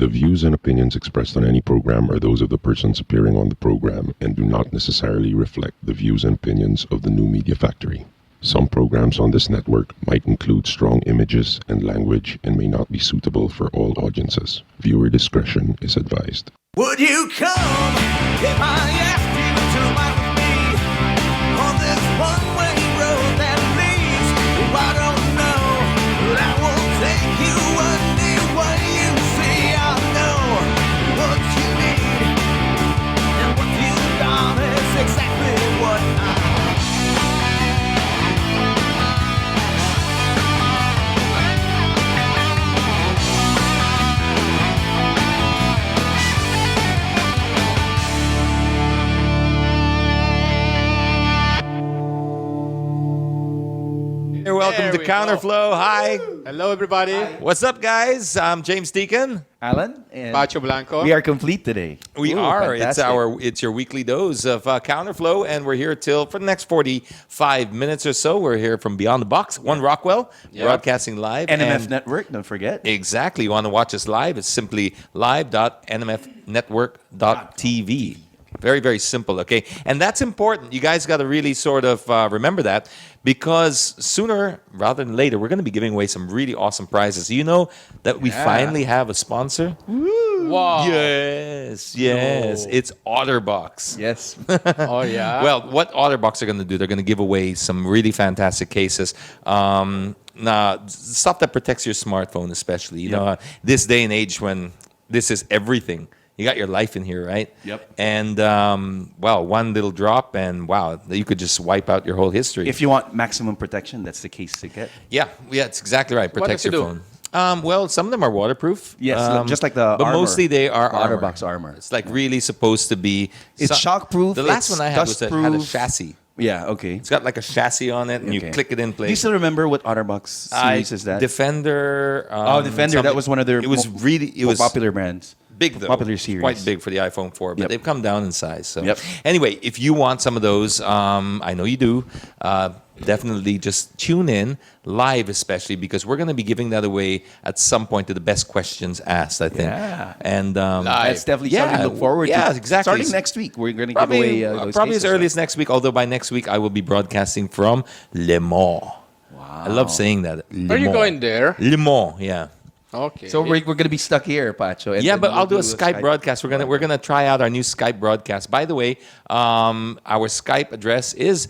The views and opinions expressed on any program are those of the persons appearing on the program and do not necessarily reflect the views and opinions of the New Media Factory. Some programs on this network might include strong images and language and may not be suitable for all audiences. Viewer discretion is advised. Would you come if I asked you to ride with me on this one-way road that leads? Oh, I don't know, but I will take you anywhere you see. I know what you need, and what you got is exactly what I Welcome to Counterflow. Hi. Hello, everybody. What's up, guys? I'm James Deacon. Alan and Pacho Blanco. we are complete today. We Ooh, are. fantastic. It's your weekly dose of Counterflow, and we're here till for the next 45 minutes or so. We're here from Beyond the Box, One Rockwell, broadcasting live. NMF and Network, don't forget. Exactly. You want to watch us live? It's simply live.nmfnetwork.tv. Very, very simple, okay? And that's important. You guys got to really sort of remember that, because sooner rather than later, we're going to be giving away some really awesome prizes. You know that we finally have a sponsor? Wow. Yes. It's OtterBox. Yes. Oh, yeah. Well, what OtterBox are going to do, they're going to give away some really fantastic cases. Stuff that protects your smartphone, especially. You know, this day and age when this is everything. You got your life in here, right? Yep. And, one little drop and, you could just wipe out your whole history. If you want maximum protection, that's the case to get. Yeah, it's exactly right. Protects does your it phone. Some of them are waterproof. Yes, just like the But armor. mostly they are armor. OtterBox armor. It's like really supposed to be... It's shockproof, The last it's one I had was had a dustproof. chassis. Yeah, okay. It's got like a chassis on it, and you Okay. click it in place. Do you still remember what OtterBox series is that? Defender. Defender. That was one of their It was more popular brands. big though. Popular series. Quite big for the iPhone 4, but Yep. they've come down in size. So Yep. anyway, if you want some of those, I know you do. Definitely just tune in live, especially because we're going to be giving that away at some point to the best questions asked, I think. Yeah. And That's definitely something to look forward to. Yeah, exactly. Starting next week, we're going to give away those probably as cases, early right? as next week. Although by next week I will be broadcasting from Le Mans. Wow. I love saying that. Le Are you Mans. going there? Le Mans, yeah. Okay. So we're going to be stuck here, Pacho. and Yeah, then but we'll I'll do a Skype broadcast. We're gonna try out our new Skype broadcast. By the way, our Skype address is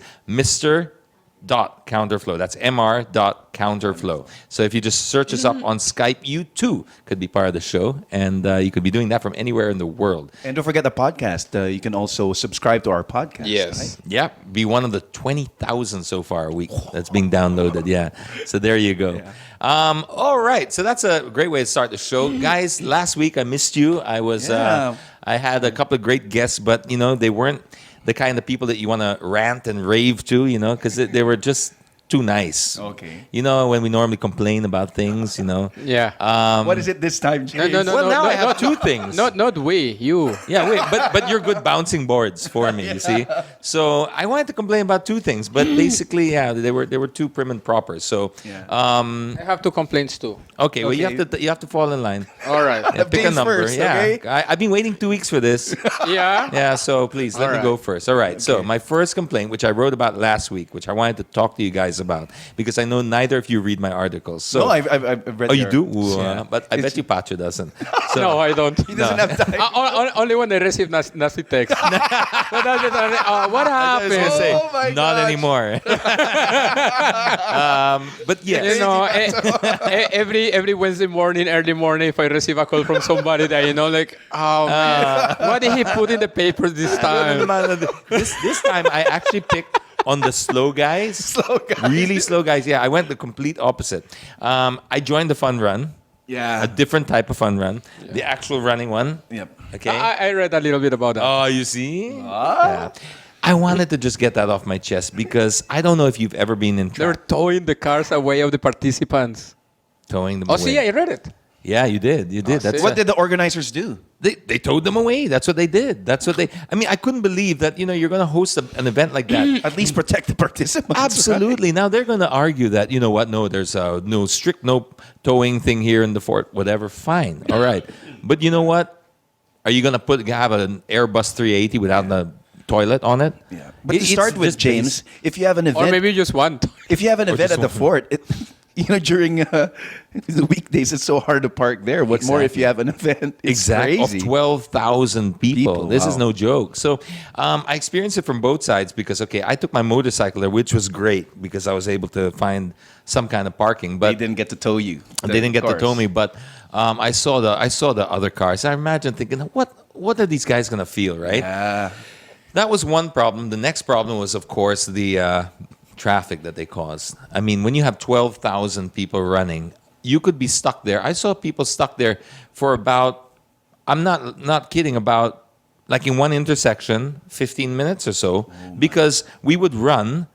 Mr.Counterflow. That's Mr.Counterflow. So if you just search us up on Skype, you too could be part of the show, and you could be doing that from anywhere in the world. And don't forget the podcast. You can also subscribe to our podcast. Yes. right? Yeah, be one of the 20,000 so far a week that's being downloaded. Yeah, so there you go. All right, so that's a great way to start the show, guys. Last week I missed you. I was I had a couple of great guests, but they weren't the kind of people that you want to rant and rave to, because they were just too nice. Okay. When we normally complain about things, Yeah. What is it this time, James? no, Well, now I have not- two things. Not we, you. Yeah, wait, but you're good bouncing boards for me, you see. So I wanted to complain about two things, but basically, they were too prim and proper. So, I have two complaints too. okay, well you Okay. have to fall in line. All right. Yeah, pick a Days number. first, Yeah, okay? I've been waiting 2 weeks for this. Yeah. Yeah, so please let me All go right. first. All right. So my first complaint, which I wrote about last week, which I wanted to talk to you guys about, because I know neither of you read my articles. So, No, I've read. oh, you your- do? Ooh, Yeah. but I bet you Pacho doesn't. So, No, I don't. He doesn't have time. Only when I receive nasty text. So that's it. What I was happened? gonna say, Oh my not gosh. anymore. But yes. Every Wednesday morning, early morning, if I receive a call from somebody that oh man, what did he put in the papers this time? This time I actually picked on the slow guys. Slow guys. Really slow guys. Yeah, I went the complete opposite. I joined the fun run. Yeah. A different type of fun run. The actual running one. Yep. Okay. I read a little bit about that. Oh, you see? Yeah. I wanted to just get that off my chest because I don't know if you've ever been in They're towing the cars away of the participants. towing them Oh, away. see, I read it. Yeah, you did. You did. That's see. What did the organizers do? They towed them away. That's what they did. That's what they. I mean, I couldn't believe that. You're going to host an event like that. At least protect the participants. Absolutely. Now they're going to argue that no, there's no strict no towing thing here in the fort. Whatever. Fine. All right. But you know what? Are you gonna have an Airbus 380 without the toilet on it? Yeah. But to It's start with, just James, if you have an Or event, maybe just one. if you have an event just at the one. fort, during the weekdays, it's so hard to park there. What more if you have an event? It's Exactly. crazy. Of 12,000 people. This is wow. no joke. So I experienced it from both sides because, okay, I took my motorcycle there, which was great because I was able to find some kind of parking. But They didn't get to tow you. they didn't get to tow me. But I saw the other cars. I imagine thinking, what are these guys going to feel, right? Yeah. That was one problem. The next problem was, of course, the traffic that they caused. I mean, when you have 12,000 people running, you could be stuck there. I saw people stuck there for about, I'm not kidding, about like in one intersection, 15 minutes or so, because we would run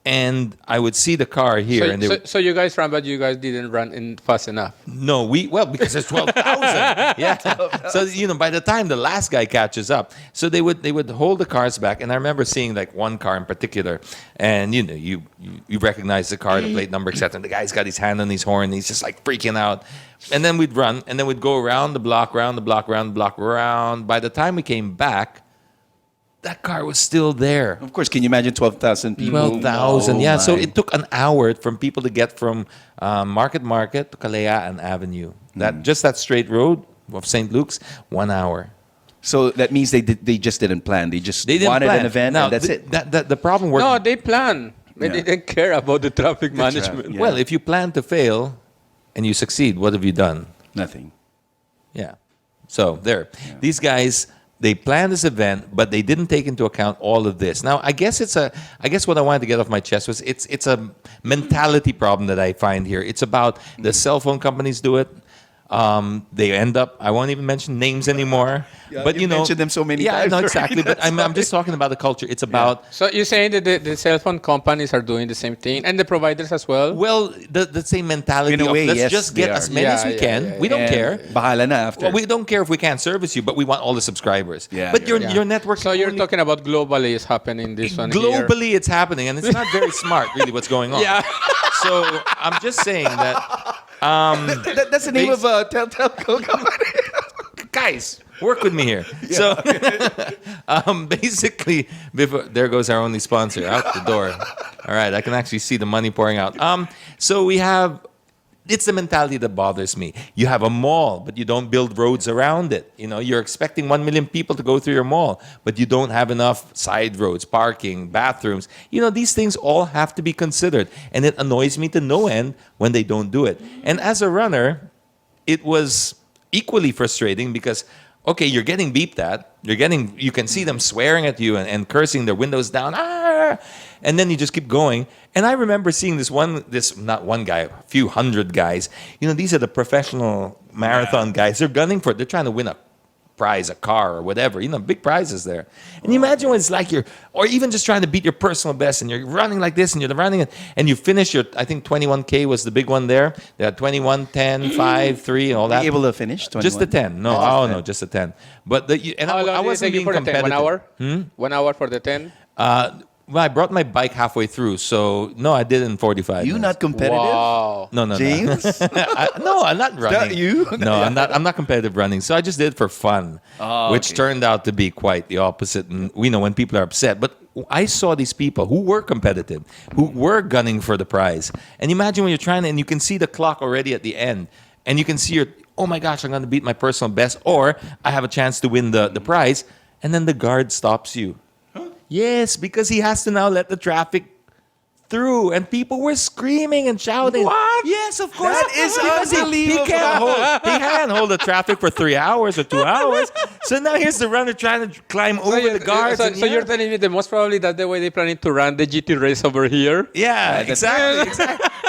and I would see the car here. and they would, So you guys ran, but you guys didn't run in fast enough. no, because there's 12,000. Yeah. So, by the time the last guy catches up, so they would hold the cars back. And I remember seeing like one car in particular, and you recognize the car, the plate number, etc. And the guy's got his hand on his horn, and he's just like freaking out. And then we'd run, and then we'd go around the block, round the block, round the block, round. By the time we came back, that car was still there. Of course, can you imagine 12,000 people? 12,000, yeah. So my. it took an hour from people to get from Market to Kalayaan Avenue. Just that straight road of St. Luke's, 1 hour. So that means they just didn't plan. They just They didn't wanted plan. an event Now, and that's it. The problem was, No, they plan. They Yeah. didn't care about the traffic management. Yeah. well, if you plan to fail and you succeed, what have you done? Nothing. Yeah. So there, these guys, they planned this event, but they didn't take into account all of this. Now, I guess what I wanted to get off my chest was it's a mentality problem that I find here. It's about the cell phone companies do it. They end up, I won't even mention names anymore. But you mentioned them so many yeah, times no, already, exactly. But I'm just talking about the culture. It's about So you're saying that the cell phone companies are doing the same thing, and the providers as well? well, the same mentality In a of way, let's yes, just get they as are. many as Yeah, we yeah, can. yeah, We don't And care. Bahala na after. Well, we don't care if we can't service you, but we want all the subscribers. Yeah, but yeah, your network. So you're only- talking about globally is happening this one here. globally, it's happening, and it's not very smart, really, what's going on. Yeah. So I'm just saying that, That's the name of a telco company. guys, work with me here. So basically, there goes our only sponsor out the door. All right, I can actually see the money pouring out. So we have. It's the mentality that bothers me. You have a mall, but you don't build roads around it. You're expecting 1 million people to go through your mall, but you don't have enough side roads, parking, bathrooms. These things all have to be considered. And it annoys me to no end when they don't do it. And as a runner, it was equally frustrating because, okay, you're getting beeped at. You can see them swearing at you and cursing their windows down. And then you just keep going. And I remember seeing not one guy, a few hundred guys. These are the professional marathon guys. They're gunning for it. They're trying to win a prize, a car or whatever. Big prizes there. And you imagine what it's like or even just trying to beat your personal best and you're running like this and you're running and you finish I think 21K was the big one there. They had 21, 10, 5, 3 and all that. Were you able to finish 21? Just the 10. No, no, just the 10. But How long I did it wasn't take you being for the 10? competitive. 1 hour? 1 hour for the 10? Well, I brought my bike halfway through, so no, I did it in 45 You minutes. not competitive? Wow. No. James? No, I'm not running. that you? No, I'm not. I'm not competitive running. So I just did it for fun, which okay. turned out to be quite the opposite. And we know when people are upset, but I saw these people who were competitive, who were gunning for the prize. And imagine when you're trying to, and you can see the clock already at the end, and you can see oh my gosh, I'm going to beat my personal best, or I have a chance to win the prize, and then the guard stops you. Yes, because he has to now let the traffic through, and people were screaming and shouting. What? Yes, of course. That is Because he unbelievable. can't hold the traffic for 3 hours or 2 hours. So now here's the runner trying to climb over the guards. So, and so you're telling me that most probably that's the way they're planning to run the GT race over here? yeah, exactly.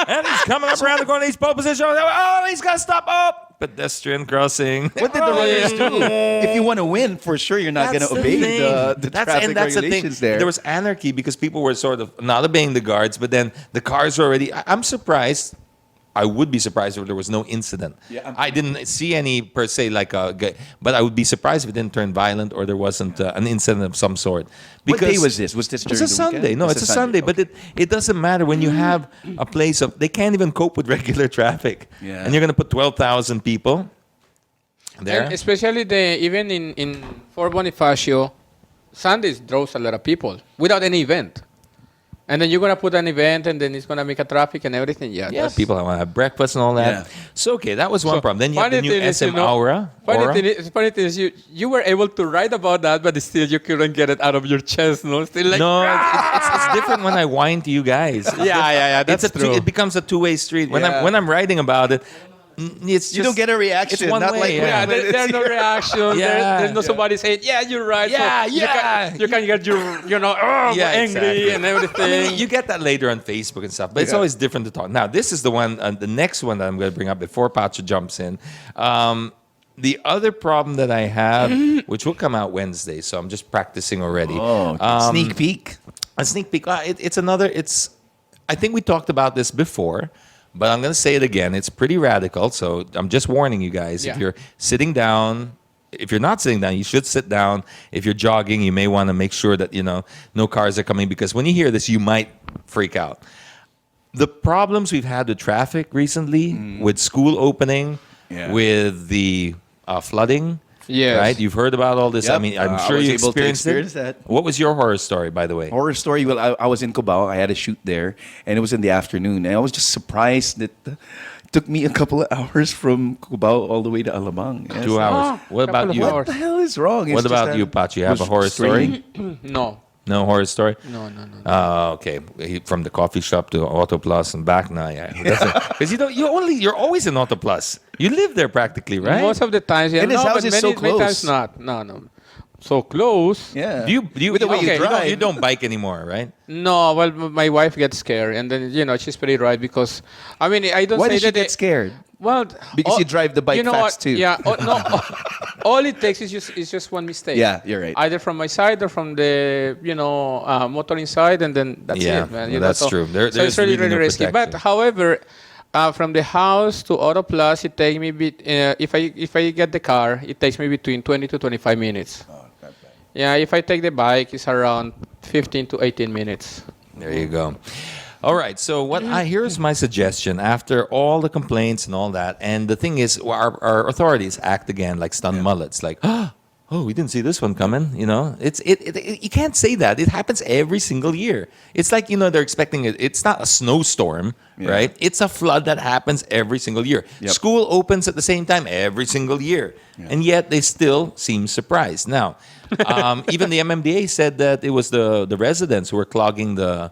And he's coming up around the corner. He's pole position. Oh, he's got to stop. Oh, pedestrian crossing. What did the runners do? If you want to win, for sure you're not going That's to the obey thing. the traffic regulations there. There was anarchy because people were sort of not obeying the guards, but then the cars were already. I'm surprised. I would be surprised if there was no incident. Yeah, I didn't see any per se, but I would be surprised if it didn't turn violent or there wasn't an incident of some sort. What day was this? Was this It's during a the Sunday. weekend? No, it's a Sunday. But it doesn't matter when you have a place of. They can't even cope with regular traffic. Yeah. And you're going to put 12,000 people. there. And especially even in Fort Bonifacio, Sundays draws a lot of people without any event. And then you're gonna put an event, and then it's gonna make a traffic and everything. Yeah, Yeah, people want to have breakfast and all that. Yeah. So, okay, that was one problem. Then you have the funny new thing is, SM Aura. Funny thing is, you were able to write about that, but still you couldn't get it out of your chest. No, still like No, it's different when I whine to you guys. yeah. That's It's true. It becomes a two-way street. When Yeah. I'm writing about it, it's just, You don't get a reaction. It's one not way, like yeah. Yeah, there are no reactions. Yeah. There's no somebody saying, "Yeah, you're right." Yeah, so yeah. You can get Yeah, angry exactly. and everything. You get that later on Facebook and stuff, but it's always different to talk. Now, this is the one, the next one that I'm going to bring up before Pacho jumps in. The other problem that I have, which will come out Wednesday, so I'm just practicing already. Oh, sneak peek. A sneak peek. I think we talked about this before, but I'm going to say it again. It's pretty radical, so I'm just warning you guys. Yeah. If you're sitting down, if you're not sitting down, you should sit down. If you're jogging, you may want to make sure that, no cars are coming, because when you hear this, you might freak out. The problems we've had with traffic recently, with school opening, Yeah. with the flooding, Yes. right? You've heard about all this. I Yep. mean, I'm I sure was you able to experienced experience it. that. What was your horror story, by the way? Horror story. Well, I was in Cubao. I had a shoot there, and it was in the afternoon. And I was just surprised that it took me a couple of hours from Cubao all the way to Alamang. Yes. 2 hours. What couple about of you? hours. What the hell is wrong? It's What just about that you, Pacho? You it have a was horror story? No, No horror story? no. Okay. From the coffee shop to Auto Plus and back now, yeah. Because you're always in Auto Plus. You live there practically, right? Most of the times, yeah. And his no, house but is so many times close. not. No. So close. Yeah. do you With the way you okay, drive. you don't bike anymore, right? No, well, my wife gets scared, and then she's pretty right because, I mean, I don't Why say did she that get scared? Well, Because you drive the bike you know fast what? too. Yeah, no. All it takes is just one mistake. Yeah, you're right. Either from my side or from the motoring side, and then that's Yeah, it, man. well, that's so, true. so There's it's really really no risky. But protection. however, from the house to Auto Plus, it takes me if I get the car, it takes me between 20 to 25 minutes. Oh, not bad. Yeah, if I take the bike, it's around 15 to 18 minutes. There you go. All right. So here's my suggestion. After all the complaints and all that, and the thing is, our authorities act again like stunned mullets. Like, oh, we didn't see this one coming. You can't say that. It happens every single year. It's like they're expecting it. It's not a snowstorm, right? It's a flood that happens every single year. Yep. School opens at the same time every single year, and yet they still seem surprised. Now, even the MMDA said that it was the residents who were clogging the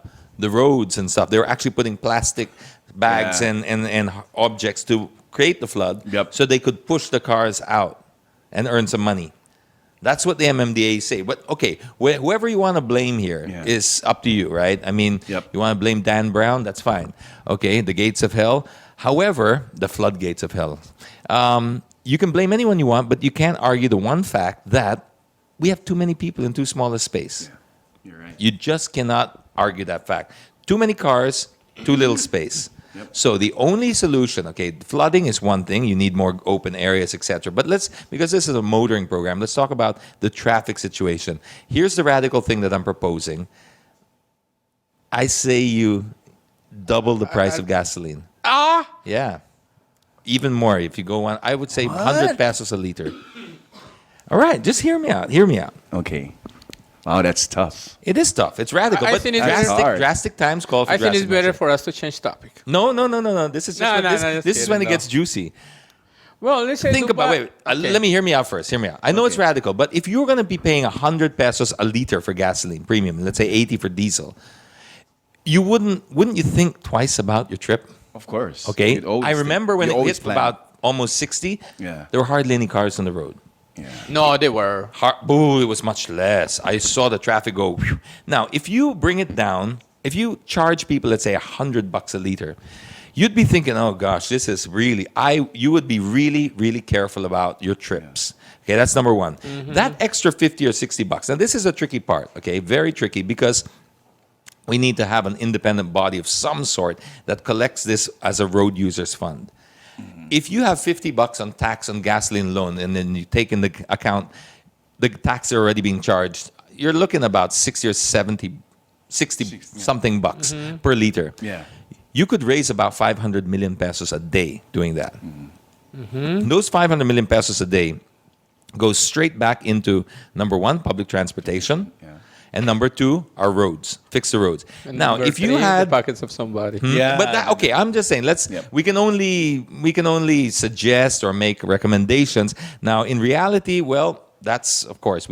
roads and stuff. They were actually putting plastic bags Yeah. and objects to create the flood, Yep. so they could push the cars out and earn some money. That's what the MMDA say. But okay, whoever you want to blame here is up to you, right? I mean, Yep. you want to blame Dan Brown, that's fine. Okay, the gates of hell. However, the floodgates of hell. You can blame anyone you want, but you can't argue the one fact that we have too many people in too small a space. You're right. You just cannot argue that fact. Too many cars, too little space. So the only solution, flooding is one thing. You need more open areas, etc. But because this is a motoring program, let's talk about the traffic situation. Here's the radical thing that I'm proposing. I say you double the price of gasoline. Yeah. Even more if you go on. I would say 100 pesos a liter. All right, just hear me out. Hear me out. Okay. Wow, that's tough. It is tough. It's radical, I but think it's drastic times call for I think it's drastic better measures. for us to change topic. No. This is just just this is when kidding, it gets juicy. Well, let's say Think about Dubai- Okay. let me hear me out first. Hear me out. I know it's radical, but if you're going to be paying 100 pesos a liter for gasoline premium, let's say 80 for diesel, you wouldn't you think twice about your trip? Of course. Okay. You'd always I remember think- when you it always hit plan. about almost 60, Yeah. there were hardly any cars on the road. Yeah. No, they were. It was much less. I saw the traffic go. Whew. Now, if you bring it down, if you charge people, let's say $100 a liter, you'd be thinking, oh gosh, this is really. You would be really, really careful about your trips. Okay, that's number one. That extra $50 or $60. Now, this is a tricky part. Okay, very tricky because we need to have an independent body of some sort that collects this as a road users fund. If you have $50 on tax on gasoline alone, and then you take into account the tax are already being charged, you're looking about 60 or 60 something bucks per liter. Yeah. You could raise about 500 million pesos a day doing that. Those 500 million pesos a day goes straight back into, number one, public transportation. And number two, our roads. Fix the roads. And Now, number if you three, had the pockets of somebody. Yeah. but that, okay, I'm just saying. We can only suggest or make recommendations. Now, in reality, well, that's of course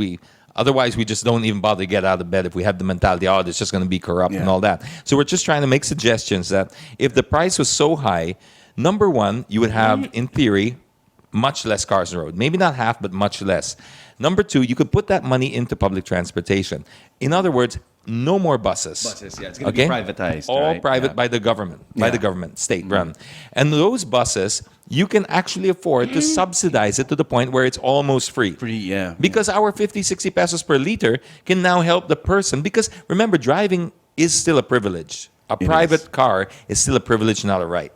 otherwise we just don't even bother to get out of bed if we have the mentality, oh, it's just going to be corrupt and all that. So we're just trying to make suggestions that if the price was so high, number one, you would have, in theory, much less cars on the road. Maybe not half, but much less. Number two, you could put that money into public transportation. In other words, no more buses. Buses, yeah. It's going to be privatized. All right? private Yeah. by the government, state run. Mm-hmm. And those buses, you can actually afford to subsidize it to the point where it's almost free. Free, yeah. Because our 50, 60 pesos per liter can now help the person. Because remember, driving is still a privilege. A private car is still a privilege, not a right.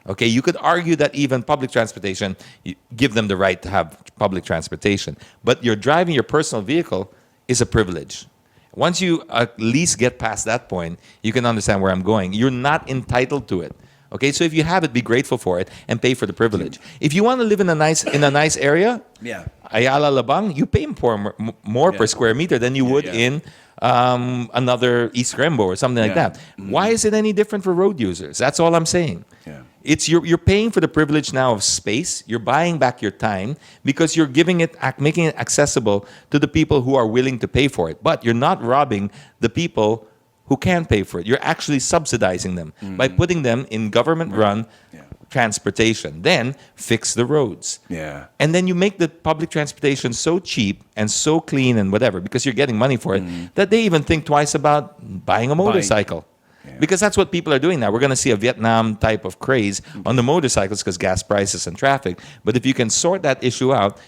Okay, you could argue that even public transportation, you give them the right to have public transportation. But you're driving your personal vehicle is a privilege. Once you at least get past that point, you can understand where I'm going. You're not entitled to it. Okay, so if you have it, be grateful for it and pay for the privilege. If you want to live in a nice area, Ayala Labang, you pay more per square meter than you would in another East Rembo or something like that. Why is it any different for road users? That's all I'm saying. It's you're paying for the privilege now of space. You're buying back your time because you're making it accessible to the people who are willing to pay for it. But you're not robbing the people who can pay for it. You're actually subsidizing them by putting them in government-run transportation. Then fix the roads. And then you make the public transportation so cheap and so clean and whatever because you're getting money for it that they even think twice about buying a motorcycle. Because that's what people are doing now. We're going to see a Vietnam type of craze on the motorcycles because gas prices and traffic. But if you can sort that issue out,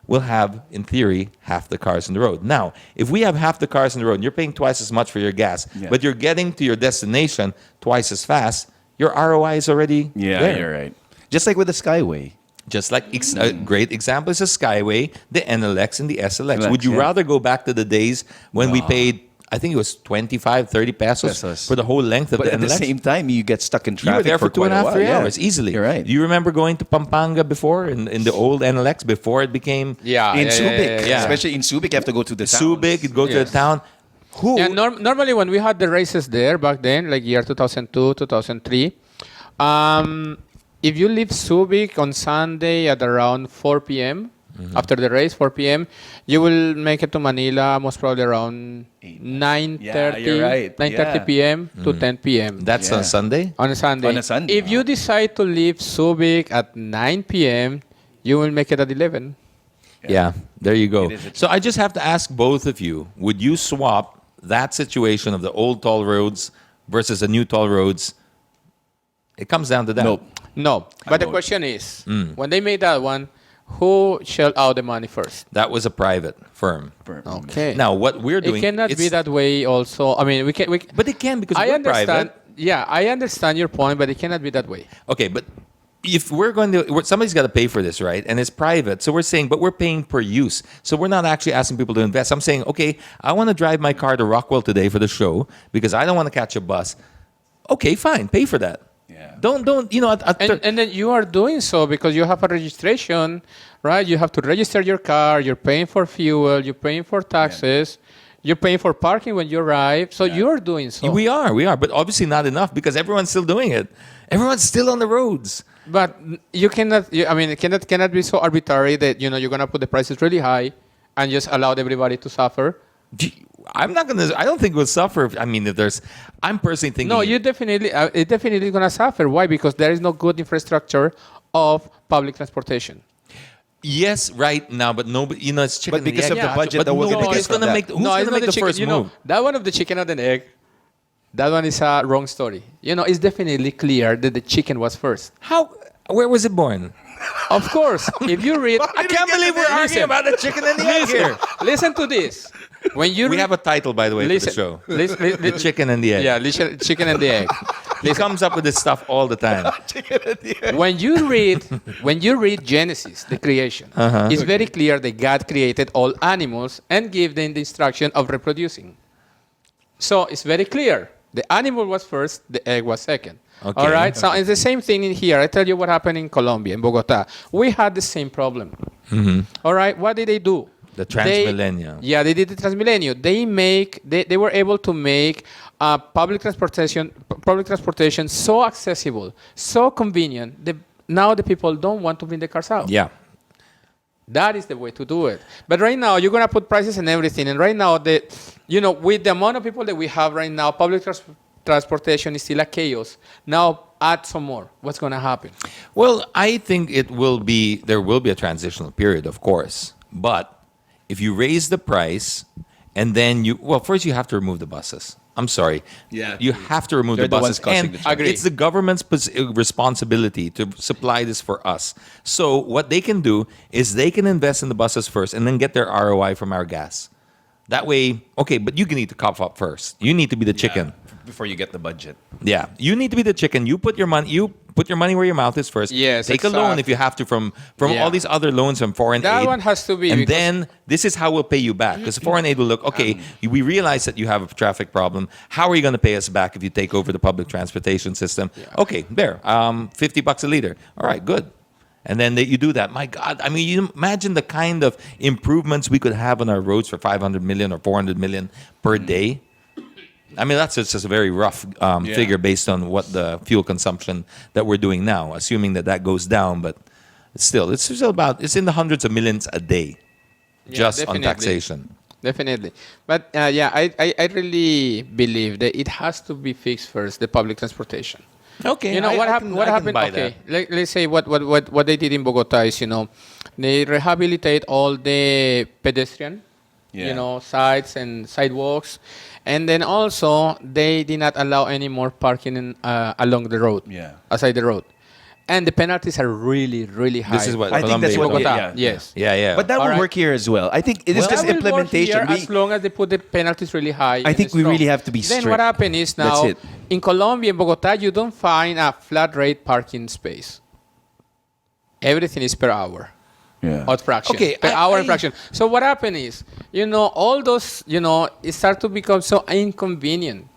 we'll have, in theory, half the cars on the road. Now, if we have half the cars on the road and you're paying twice as much for your gas, but you're getting to your destination twice as fast, your ROI is already there. You're right. Just like with the Skyway. Just like a great example is the Skyway, the NLX, and the SLX. Would you rather go back to the days when we paid, I think it was 25, 30 pesos for the whole length of But the at NLX? the same time, you get stuck in traffic. You were there for 2.5, 3 hours, easily. You're right. Do you remember going to Pampanga before, in the old NLX, before it became... In Subic. yeah. Especially in Subic, you have to go to the town. Subic, you'd go to the town. Yeah, normally when we had the races there back then, like year 2002, 2003, if you leave Subic on Sunday at around 4 p.m., after the race, 4 p.m., you will make it to Manila most probably around 9:30 p.m. to 10 p.m. That's on Sunday? On a Sunday. On a Sunday. If you decide to leave Subic at 9 p.m., you will make it at 11. Yeah, there you go. It is a So I just have to ask both of you, would you swap that situation of the old toll roads versus the new toll roads? It comes down to that. No. But the question is, when they made that one, who shelled out the money first? That was a private firm. Okay. Now, what we're doing... It cannot be that way also. I mean, we can... But it can because I we're understand. private. Yeah, I understand your point, but it cannot be that way. Okay, but if we're going to... Somebody's got to pay for this, right? And it's private. So we're saying, but we're paying per use. So we're not actually asking people to invest. I'm saying, okay, I want to drive my car to Rockwell today for the show because I don't want to catch a bus. Okay, fine. Pay for that. Don't you know? And then you are doing so because you have a registration, right? You have to register your car. You're paying for fuel. You're paying for taxes. You're paying for parking when you arrive. So you're doing so. We are, but obviously not enough because everyone's still doing it. Everyone's still on the roads. But you cannot. It cannot be so arbitrary that you're gonna put the prices really high and just allow everybody to suffer. I'm not gonna. I don't think we'll suffer. I mean, I'm personally thinking. No, you definitely. It definitely gonna suffer. Why? Because there is no good infrastructure of public transportation. Yes, right now, but nobody. It's chicken. But because and of egg. the budget, But that will nobody's get gonna make. Who's gonna make the first move? That one of the chicken and an egg. That one is a wrong story. It's definitely clear that the chicken was first. How? Where was it born? Of course, if you read, I can't believe we're arguing about the chicken and the egg here. Listen to this. When you We have a title, by the way, for the show. The chicken and the egg. Yeah, chicken and the egg. He comes up with this stuff all the time. When you read Genesis, the creation, it's very clear that God created all animals and gave them the instruction of reproducing. So it's very clear. The animal was first, the egg was second. Okay. All right. So it's the same thing in here. I tell you what happened in Colombia, in Bogota. We had the same problem. All right. What did they do? The Transmilenio. They did the Transmilenio. They were able to make public transportation so accessible, so convenient. Now the people don't want to bring the cars out. Yeah. That is the way to do it. But right now, you're going to put prices and everything. And right now, with the amount of people that we have right now, public transportation is still a chaos. Now, add some more. What's going to happen? Well, I think there will be a transitional period, of course. But if you raise the price and then first you have to remove the buses. I'm sorry. Yeah. You have to remove They're the the ones buses. causing And the traffic. it's the government's responsibility to supply this for us. So what they can do is they can invest in the buses first and then get their ROI from our gas. That way, okay, but you can eat the cough up first. You need to be the chicken. Before you get the budget. Yeah, you need to be the chicken. You put your money where your mouth is first. Yes, take a loan if you have to from all these other loans from foreign That aid. one has to be, and because- then this is how we'll pay you back, because foreign aid will look, okay, we realize that you have a traffic problem. How are you going to pay us back if you take over the public transportation system? Okay, there, $50 a liter. All right, good. And then you do that. My God, I mean, you imagine the kind of improvements we could have on our roads for 500 million or 400 million per day. I mean, that's just a very rough figure based on what the fuel consumption that we're doing now, assuming that goes down. But it's still it's in the hundreds of millions a day just on definitely. taxation. Definitely. But I really believe that it has to be fixed first, the public transportation. Okay. You know what happened? What happened? Buy Okay, let's say what they did in Bogota is, they rehabilitate all the pedestrian, sides and sidewalks, and then also they did not allow any more parking along the road, aside the road, and the penalties are really, really high. This is what I think that's what Colombia- Bogota. Yes. Yeah. But that will Alright. work here as well. I think it is That just will work implementation. here as long as they put the penalties really high. I and think we strong. really have to be Then strict. what happened is now That's it. in Colombia, in Bogota, you don't find a flat rate parking space. Everything is per hour. Or fraction. Okay, Per hour and fraction. So what happened is, all those, it start to become so inconvenient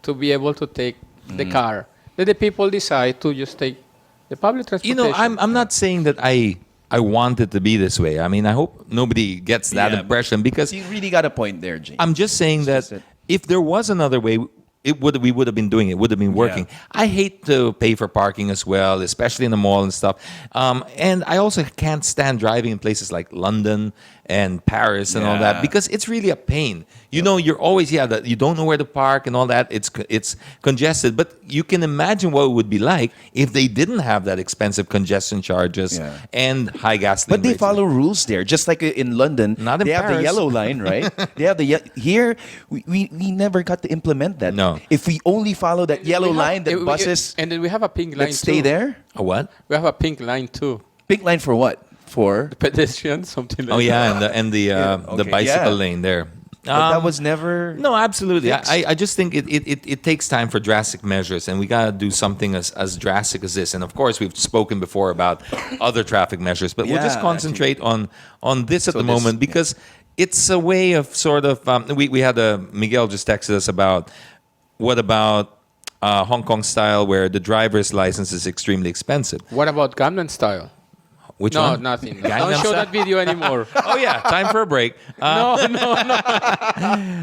to be able to take the car that the people decide to just take the public transportation. I'm not saying that I want it to be this way. I mean, I hope nobody gets that impression, because You really got a point there, James. I'm just saying just that it. if there was another way, we would have been doing it. Would have been working. I hate to pay for parking as well, especially in the mall and stuff. And I also can't stand driving in places like London and Paris and all that, Yeah. because it's really a pain. You're always you don't know where to park and all that. It's congested. But you can imagine what it would be like if they didn't have that expensive congestion charges and high gasoline. But they rates. follow rules there, just like in London. Not in they have the Paris. yellow line, right? They have here. We never got to implement that. No. If we only follow that yellow line, the buses and then we have a pink line that stay too. there. A what? We have a pink line too. Pink line for what? For Pedestrian, something like Oh that. yeah, and the okay, bicycle yeah. lane there. but that was never. No, absolutely. fixed. I just think it takes time for drastic measures, and we got to do something as drastic as this. And of course, we've spoken before about other traffic measures, but we'll just Yeah, concentrate on this at So the this- moment, because it's a way of sort of. We had Miguel just texted us about what about Hong Kong style, where the driver's license is extremely expensive. What about Gangnam style? Which No, one? nothing. Gangnam Don't show Style? that video anymore. Oh yeah, time for a break. No.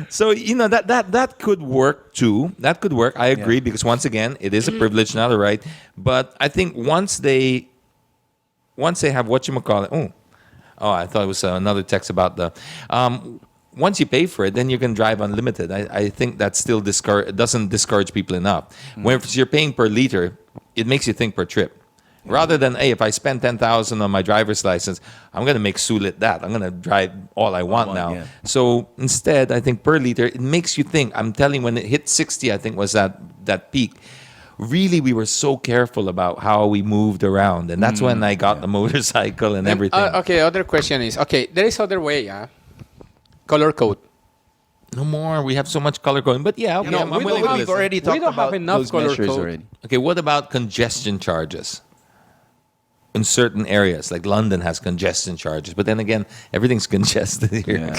So that could work too. That could work. I agree, because once again, it is a privilege, not a right. But I think once they have whatchamacallit. Oh, I thought it was another text about the. Once you pay for it, then you can drive unlimited. I think that still doesn't discourage people enough. When you're paying per liter, it makes you think per trip. Rather than, hey, if I spend 10,000 on my driver's license, I'm going to make Sulit that. I'm going to drive all I want now. yeah. So instead, I think per liter, it makes you think. I'm telling you, when it hit 60, I think was that peak. Really, we were so careful about how we moved around. And that's when I got the motorcycle and everything. Okay, other question is, there is other way, color code. No more. We have so much color coding. But yeah, okay, I'm willing to we've listen. already talked don't have about enough those color measures code. already. Okay, what about congestion charges? In certain areas, like London has congestion charges, but then again, everything's congested here.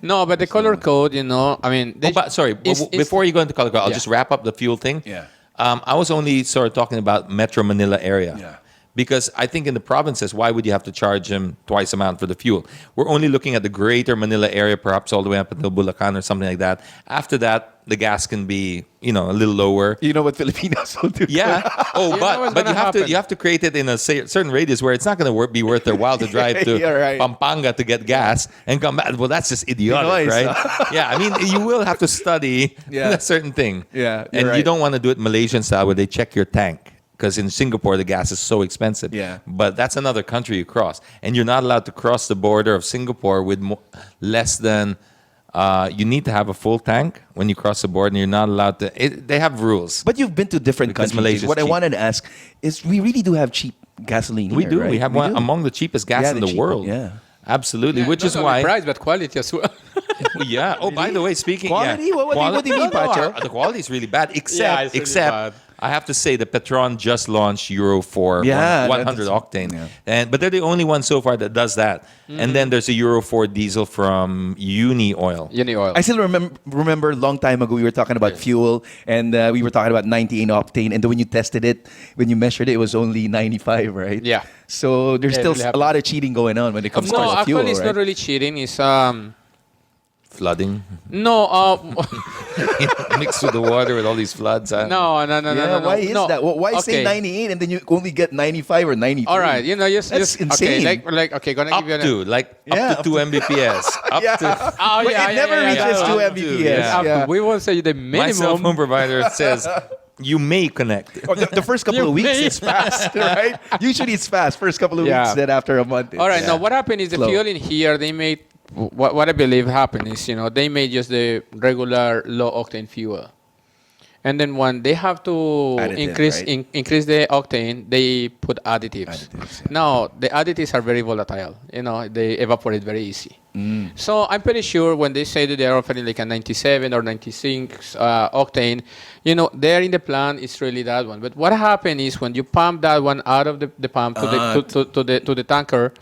No, but the color code, I mean... Sorry, it's- before you go into color code, I'll Yeah. just wrap up the fuel thing. Yeah. I was only sort of talking about Metro Manila area. Yeah. Because I think in the provinces, why would you have to charge them twice amount for the fuel? We're only looking at the greater Manila area, perhaps all the way up until Bulacan or something like that. After that, the gas can be, a little lower. You know what Filipinos will do? Yeah. Oh, You know what's but gonna you have to happen. you have to create it in a certain radius where it's not going to be worth their while to drive to Yeah, right. Pampanga to get gas and come back. Well, that's just idiotic, Pinoy, right? Yeah. I mean, you will have to study Yeah. a certain thing. Yeah, you're And you right. don't want to do it Malaysian style where they check your tank. Because in Singapore, the gas is so expensive. Yeah. But that's another country you cross. And you're not allowed to cross the border of Singapore with less than... you need to have a full tank when you cross the border, and you're not allowed to... they have rules. But you've been to different Because countries. Malaysia's What I cheap. wanted to ask is, we really do have cheap gasoline We here, do. right? We have one do. among the cheapest gas Yeah, in the the cheap- world. yeah. Absolutely. Which Not is only why... price, but quality as well. Yeah. Oh, by the way, speaking... Quality? Yeah. What do you mean, Pacho? The quality is really bad. Yeah, it's really Except bad. I have to say the Petron just launched Euro 4 Yeah, 100 that's- octane. yeah. But they're the only one so far that does that. And then there's a Euro 4 diesel from Uni Oil. Uni oil. I still remember a long time ago we were talking about fuel, and we were talking about 98 octane, and then when you tested it, when you measured it, it was only 95, right? Yeah. So there's Yeah, it still really a happened. lot of cheating going on when it comes no, to actually, fuel, it's right? not really cheating. It's Flooding. no, Mixed with the water with all these floods. Huh? no. Yeah, why is no. that? Why say Okay. 98 and then you only get 95 or 93? All right, That's just insane. Okay, okay, gonna Up give you an to, like, Yeah, up to 2 Mbps. Up Yeah. to... Oh, But yeah, it never yeah, reaches yeah. 2 Up to, Mbps. yeah. Yeah. We won't say the My cell phone minimum. provider says you may connect. Or the first couple You of weeks may- it's fast, right? Usually it's fast. First couple of Yeah. weeks, then after a month. All right, it's- now what happened is the Slow. fuel in here, they made, what I believe happened is, they made just the regular low octane fuel. And then when they have to Additive, increase right? increase the octane, they put additives. Additives, yeah. Now, the additives are very volatile. They evaporate very easy. Mm. So I'm pretty sure when they say that they're offering like a 97 or 96 octane, there in the plant it's really that one. But what happened is when you pump that one out of the pump to the tanker,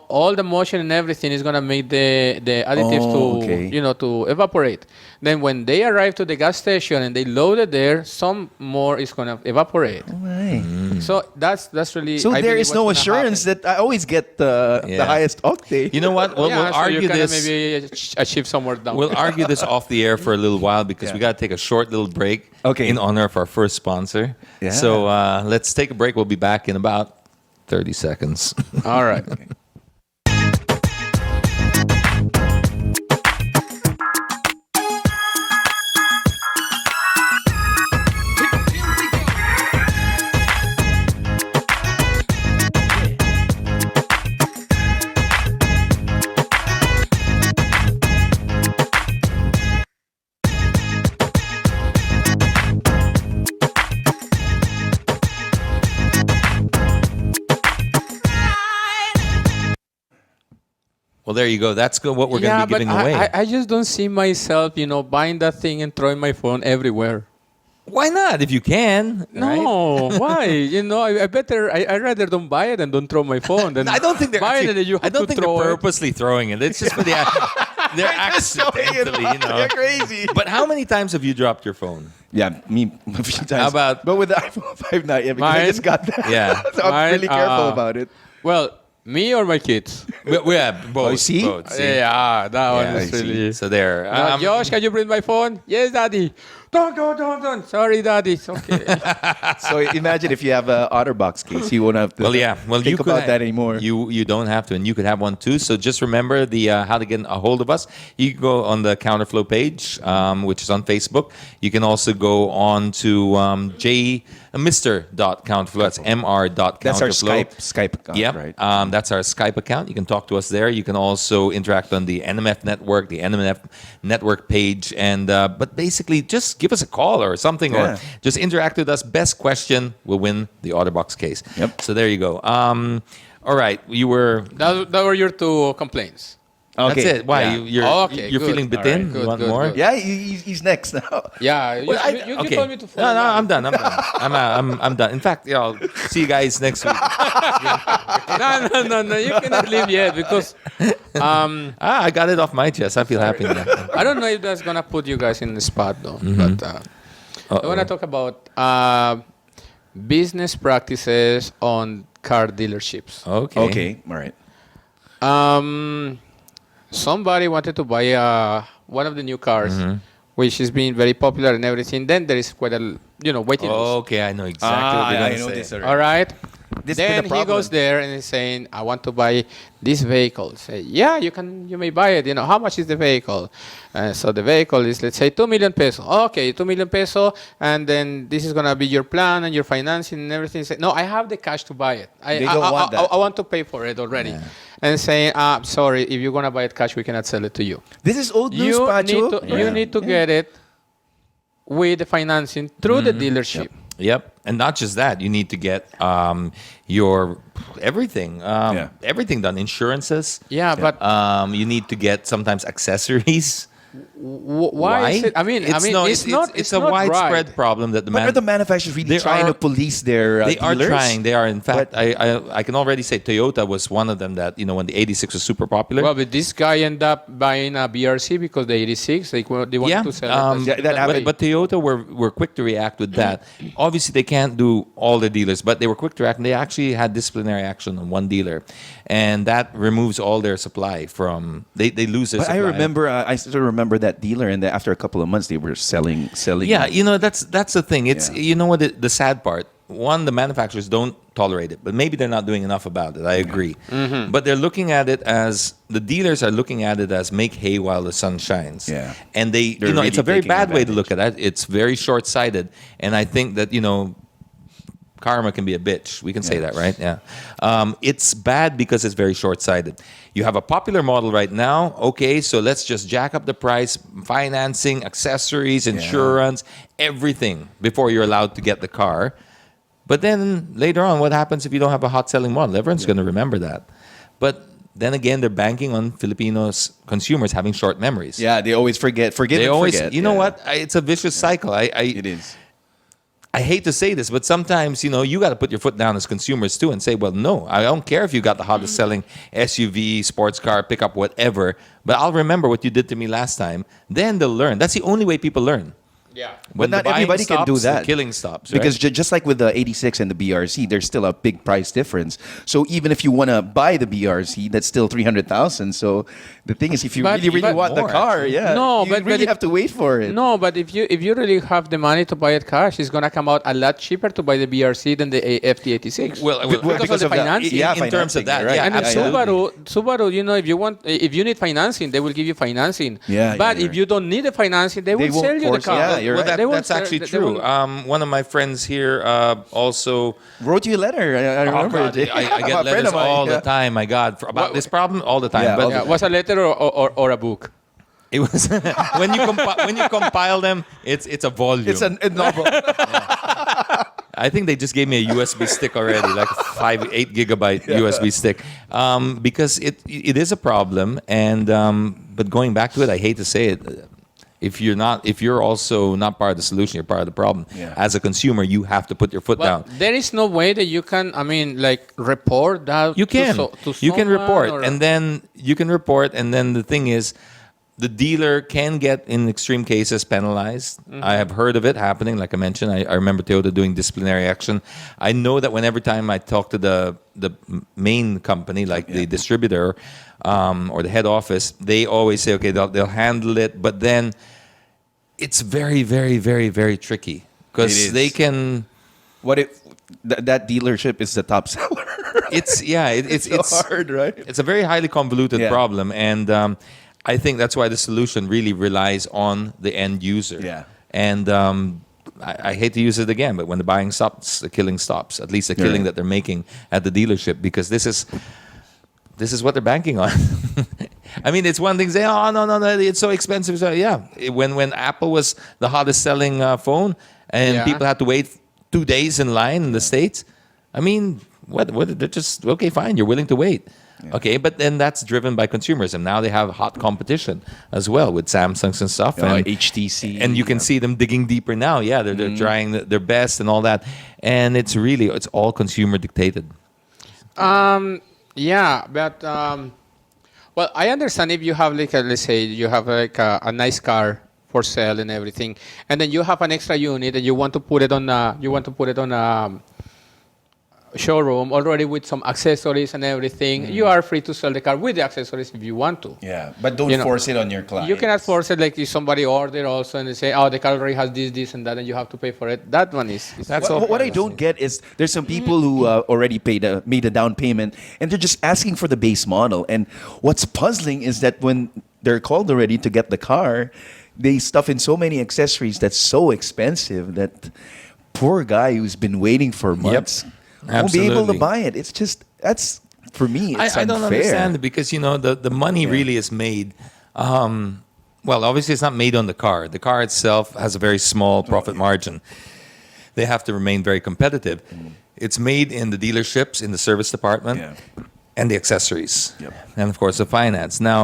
all the motion and everything is gonna make the additives to evaporate. Then when they arrive to the gas station and they load it there, some more is gonna evaporate. Right. So that's really. So I there believe is no what's gonna assurance happen. that I always get the Yeah. highest octane. You know what? We'll so argue you can this. maybe achieve somewhere down. We'll argue this off the air for a little while because we Yeah. got to take a short little break Okay. in honor of our first sponsor. Yeah. So let's take a break. We'll be back in about 30 seconds. All right. Well, there you go. That's good. What we're going to be giving but away. I just don't see myself, buying that thing and throwing my phone everywhere. Why not? If you can. right? No, why? I rather don't buy it and don't throw my phone than I don't think they're buy it actually, and then you I have don't to think throw they're it. purposely throwing it. It's just for the they're accidentally, You're crazy. But how many times have you dropped your phone? Yeah, me a few times. How about- But with the iPhone 5 not yet, because I Mine? just got that. Yeah. So I'm Mine, really careful about it. Well, me or my kids? Yeah, both. you see? Both, see? Yeah, that one Yeah, is I see. really. So there. Josh, can you bring my phone? Yes, Daddy. Don't. Sorry, Daddy. It's okay. So imagine if you have an OtterBox case, you won't have to think you could about that anymore. You don't have to, and you could have one too. So just remember the how to get a hold of us. You can go on the Counterflow page, which is on Facebook. You can also go on to Mr.Counterflow. That's Mr.Counterflow. That's our Skype account, Yep. right? That's our Skype account. You can talk to us there. You can also interact on the NMF network, the NMF network page, and but basically just give us a call or something, Yeah. or just interact with us. Best question will win the OtterBox case. Yep. So there you go. All right, you were. that were your two complaints. That's it. Why Yeah. you're Okay, you're good. feeling bit All right, in? good, You want good, more? good. Yeah, he's next now. Yeah, you, Well, you okay. told me to No, I'm done. I'm done. In fact, I'll see you guys next week. No. You cannot leave yet because I got it off my chest. I feel happy now. I don't know if that's gonna put you guys in the spot though. Mm-hmm. But I want to talk about business practices on car dealerships. Okay. Okay, all right. Somebody wanted to buy one of the new cars, which is being very popular and everything. Then there is quite a waiting list. Okay, I know exactly what you're I going know to say. this already. All right. This has been Then a he problem. goes there and he's saying, "I want to buy this vehicle." Say, "Yeah, you may buy it. How much is the vehicle?" So the vehicle is, let's say, 2 million pesos. Okay, 2 million peso, and then this is gonna be your plan and your financing and everything. Say, "No, I have the cash to buy it. They don't want that. I want to pay for it already." And saying, "Sorry, if you're gonna buy it cash, we cannot sell it to you. This is old news, You Pacho. need to get it with the financing through the dealership." Yep. And not just that, you need to get your everything, everything done, insurances. Yeah, but You need to get sometimes accessories. why is it? I mean, it's a not widespread right. problem that the But are the manufacturers really They trying are- to police their They are dealers? trying. They are. In fact, I can already say Toyota was one of them that, when the 86 was super popular. Well, but this guy ended up buying a BRC because the 86, they wanted to sell it. Yeah, that happened. But Toyota were quick to react with that. Obviously, they can't do all the dealers, but they were quick to react, and they actually had disciplinary action on one dealer, and that removes all their supply from. They lose their But supply. I remember, I still remember that dealer, and after a couple of months, they were selling. Yeah, that's the thing. It's what the sad part. One, the manufacturers don't tolerate it, but maybe they're not doing enough about it. I agree, but they're looking at it as the dealers are looking at it as make hay while the sun shines. Yeah. And They're it's really a very taking bad way to advantage. look at it. It's very short-sighted, and I think that karma can be a bitch. We can say that, right? Yeah. It's bad because it's very short-sighted. You have a popular model right now. Okay, so let's just jack up the price, financing, accessories, insurance, everything before you're allowed to get the car. But then later on, what happens if you don't have a hot-selling model? Everyone's going to remember that. But then again, they're banking on Filipinos consumers having short memories. Yeah, they always forget. They always, forget. you know what? It's a vicious cycle. It is. I hate to say this, but sometimes, you got to put your foot down as consumers too and say, well, no, I don't care if you got the hottest selling SUV, sports car, pickup, whatever, but I'll remember what you did to me last time. Then they'll learn. That's the only way people learn. Yeah. When not the buying everybody can do stops, the that. killing stops. Right? Because just like with the 86 and the BRC, there's still a big price difference. So even if you want to buy the BRC, that's still 300,000. So the thing is, if you But- really but want the more, car, actually. No, you but really it- have to wait for it. No, but if you really have the money to buy it cash, it's gonna come out a lot cheaper to buy the BRC than the FT86. Well, because of the financing. in terms of financing, that, right? yeah, And then absolutely. Subaru, if you need financing, they will give you financing. Yeah, But yeah, if you don't need the financing, they will won't sell you the force- car. yeah, you're right. They won't That's sell- actually they true. won't- One of my friends here also. Wrote you a letter. I Oh, remember God, it. I A get friend letters of mine, all the yeah. time. My God, about this problem all the time. Yeah, but all the Yeah, was a letter or a book? it was when you compile them, it's a volume. It's a novel. I think they just gave me a USB stick already, like 8 gigabyte USB stick, because it is a problem. And but going back to it, I hate to say it. If you're also not part of the solution, you're part of the problem. Yeah. As a consumer, you have to put your foot Well, down. there is no way that you can, report that. You can. To You can someone report, or- and then the thing is, the dealer can get, in extreme cases, penalized. I have heard of it happening. Like I mentioned, I remember Toyota doing disciplinary action. I know that every time I talk to the main company, like the distributor or the head office, they always say, okay, they'll handle it, but then it's very, very, very, very tricky It because is. they can. What if that dealership is the top seller? It's so hard, right? It's a very highly convoluted Yeah. problem, and I think that's why the solution really relies on the end user. Yeah. And I hate to use it again, but when the buying stops, the killing stops. At least the killing Right. that they're making at the dealership, because this is what they're banking on. I mean, it's one thing saying, "Oh no, it's so expensive." So yeah, when Apple was the hottest selling phone, and Yeah. people had to wait 2 days in line in the States. I mean, what? They're just okay, fine. You're willing to wait. Okay, but then that's driven by consumers, and now they have hot competition as well with Samsungs and stuff, and HTC. and you can see them digging deeper now. Yeah, they're trying their best and all that, and it's all consumer dictated. Yeah, but well, I understand if you have let's say you have a nice car for sale and everything, and then you have an extra unit and you want to put it on a showroom already with some accessories and everything, you are free to sell the car with the accessories if you want to. Yeah, but don't You know, force it on your client. You cannot force it, like if somebody order also and they say, oh, the car already has this, and that, and you have to pay for it. That one is That's all. What I don't get is there's some people who already made a down payment and they're just asking for the base model. And what's puzzling is that when they're called already to get the car, they stuff in so many accessories that's so expensive that poor guy who's been waiting for months won't be able to Absolutely. buy it. It's just for me, it's I don't unfair. understand it because the money really is made. Well, obviously it's not made on the car. The car itself has a very small profit margin. They have to remain very competitive. It's made in the dealerships, in the service department, and the accessories, and of course the finance. Now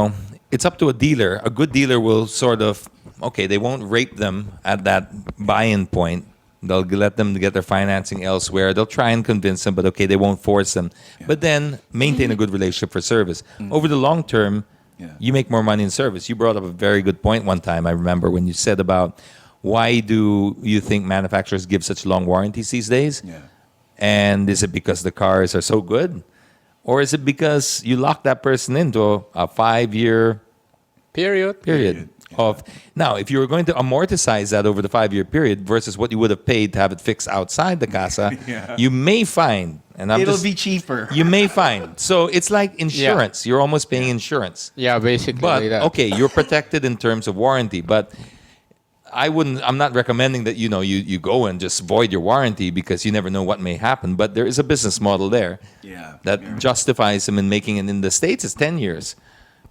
it's up to a dealer. A good dealer will sort of they won't rate them at that buy-in point. They'll let them get their financing elsewhere. They'll try and convince them, but they won't force them. But then maintain a good relationship for service. Over the long term, you make more money in service. You brought up a very good point one time, I remember, when you said about why do you think manufacturers give such long warranties these days? Yeah. And is it because the cars are so good? Or is it because you lock that person into a 5-year period? Now, if you were going to amortize that over the 5-year period versus what you would have paid to have it fixed outside the casa, you may find, and It'll be cheaper. You may find. So it's like insurance. You're almost paying insurance. Yeah, basically. But like that. you're protected in terms of warranty. But I'm not recommending that you go and just void your warranty because you never know what may happen. But there is a business model there that justifies them in making it. In the States, it's 10 years.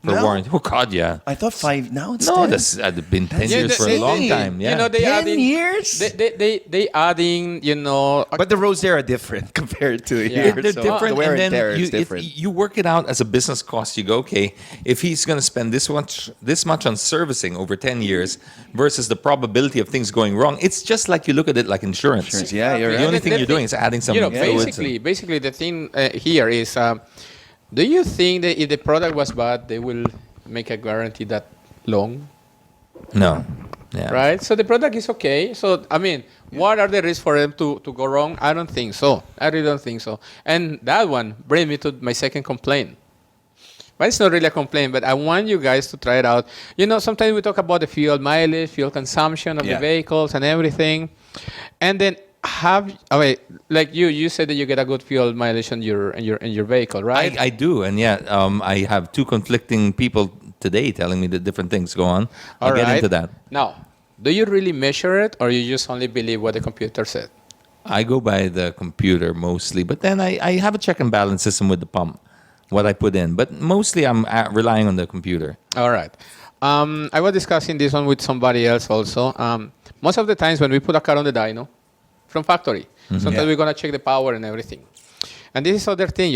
For No. warranty. Oh God, yeah. I thought 5. Now it's No, 10. that's been 10 years for a long time. Yeah. You know, they 10 adding, years? They adding, But the roads there are different compared to here. They're so different, The wear and and then tear you, is different. you work it out as a business cost. You go, if he's going to spend this much on servicing over 10 years versus the probability of things going wrong, it's just like you look at it like insurance. Yeah, you're The right. only thing you're doing is adding some fluids. basically the thing here is, do you think that if the product was bad, they will make a guarantee that long? No. Yeah. Right? So the product is okay. So, I mean, what are the risks for them to go wrong? I don't think so. I really don't think so. And that one brings me to my second complaint. But it's not really a complaint, but I want you guys to try it out. You know, sometimes we talk about the fuel mileage, fuel consumption of the vehicles and everything. And then like you said that you get a good fuel mileage on your vehicle, right? I do, and I have two conflicting people today telling me that different things go on. I'll get into that. Now, do you really measure it, or you just only believe what the computer said? I go by the computer mostly, but then I have a check and balance system with the pump, what I put in. But mostly I'm relying on the computer. All right. I was discussing this one with somebody else also. Most of the times when we put a car on the dyno from factory, sometimes we're going to check the power and everything. And this is other thing,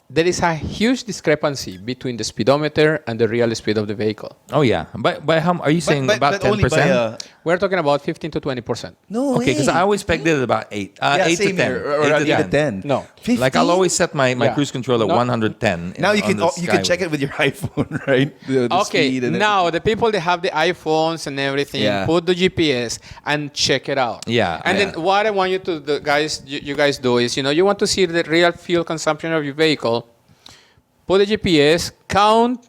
there is a huge discrepancy between the speedometer and the real speed of the vehicle. Oh, yeah. By how are you saying about only 10%? We're talking about 15 to 20%. No Okay, because I always pegged it at about 8. 8 to 10. Or 8 to 10. No. 15? Like I'll always set my Yeah. cruise control at No. 110. Now you on the can check Skyway. it with your iPhone, right? The Okay, speed and now the people that have the iPhones and everything, Yeah. put the GPS and check it out. Yeah, And yeah. then what I want you to, you guys do is, you want to see the real fuel consumption of your vehicle. Put the GPS, count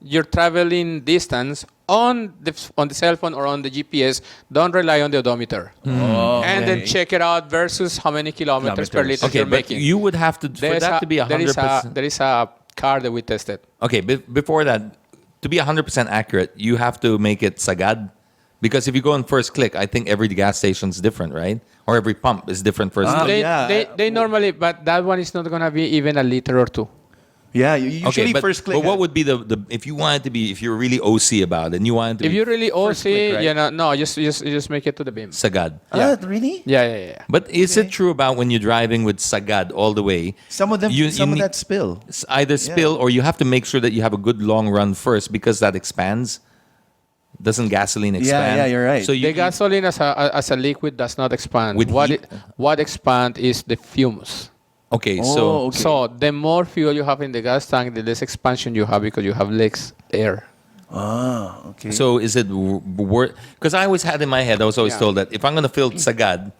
your traveling distance on the cell phone or on the GPS. Don't rely on the odometer. And then check it out versus how many kilometers per liter Okay, you're but making. you would have to, for that to be 100%. There is a car that we tested. Okay, before that, to be 100% accurate, you have to make it sagad. Because if you go on first click, I think every gas station is different, right? Or every pump is different first click. They normally, but that one is not going to be even a liter or two. Yeah, you usually but, first click. But what would be the if you wanted to be, if you're really OC about it and you wanted to If be you really First click, right? no, just make it to the beam. sagad? Really? Yeah. But is it true about when you're driving with sagad all the way? Some of them, you some of need- that spill. Either spill or you have to make sure that you have a good long run first because that expands. Doesn't gasoline expand? yeah, you're right. So The gasoline as a liquid does not expand. With heat? What expand is the fumes. okay, Oh, so So the more fuel you have in the gas tank, the less expansion you have because you have less air. Okay. So is it worth? Because I always had in my head, I was always Yeah. told that if I'm going to fill sagad,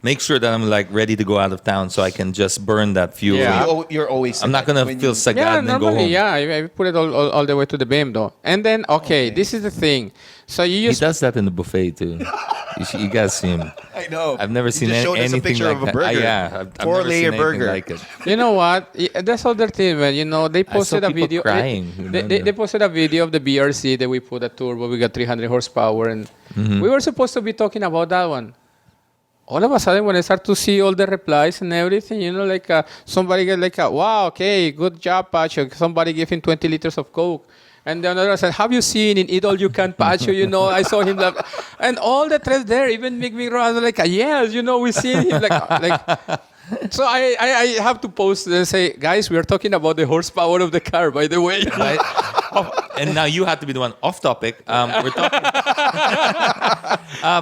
make sure that I'm like ready to go out of town so I can just burn that fuel. Yeah. You're always. I'm not going to when fill you- sagad Yeah, and then go normally, home. yeah. I put it all the way to the beam, though. And then, okay, this is the thing. So you He use does that in the buffet too. You guys see him. I know. I've never You seen just showed us anything a picture like of a that. burger. Yeah, I've never 4-layer seen anything burger. like it. You know what? That's other thing, man. You know, they posted a people video. crying, you know, They posted a video of the BRC that we put a turbo. We got 300 horsepower, and Mm-hmm. we were supposed to be talking about that one. All of a sudden, when I start to see all the replies and everything, you know, like somebody get like, wow, okay, good job, Pacho. Somebody gave him 20 liters of Coke. And then another said, have you seen in Eat All You Can, Pacho? You know, I saw him. And all the threads there, even make me run like, yes, you know, we seen him. So I have to post and say, guys, we are talking about the horsepower of the car, by the way. Right? And now you have to be the one off topic. We're talking.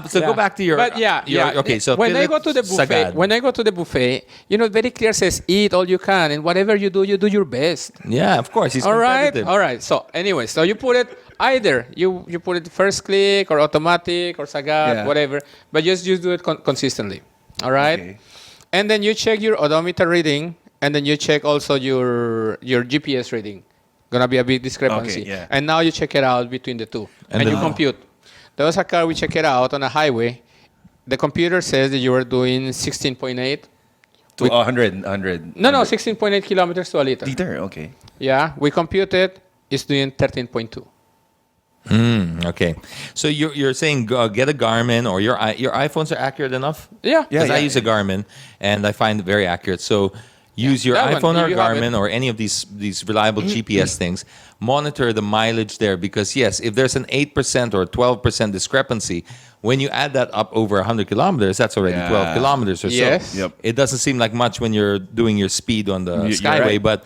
So go back to your. But Okay, so when fill I it go to the buffet, sagad. you know, very clear says eat all you can, and whatever you do your best. Yeah, of course. He's All right, competitive. all right. So anyway, so you put it either you put it first click or automatic or sagad, Yeah. whatever, but just do it consistently. All right, Okay. and then you check your odometer reading, and then you check also your GPS reading. Gonna be a big discrepancy. Okay, yeah. And now you check it out between the two, and you then- compute. There was a car we check it out on a highway. The computer says that you were doing 16.8. To 100. No, 16.8 kilometers to a liter. Liter. Okay. Yeah, we computed. It's doing 13.2. Okay, so you're saying get a Garmin or your iPhones are accurate enough? Yeah. Because I yeah. use a Garmin and I find it very accurate. So use your that one, iPhone or you have Garmin it. or any of these reliable GPS things. Monitor the mileage there because yes, if there's an 8% or 12% discrepancy, when you add that up over 100 kilometers, that's already Yeah. 12 kilometers or Yes. so. Yep. It doesn't seem like much when you're doing your speed on the You're Skyway, right. but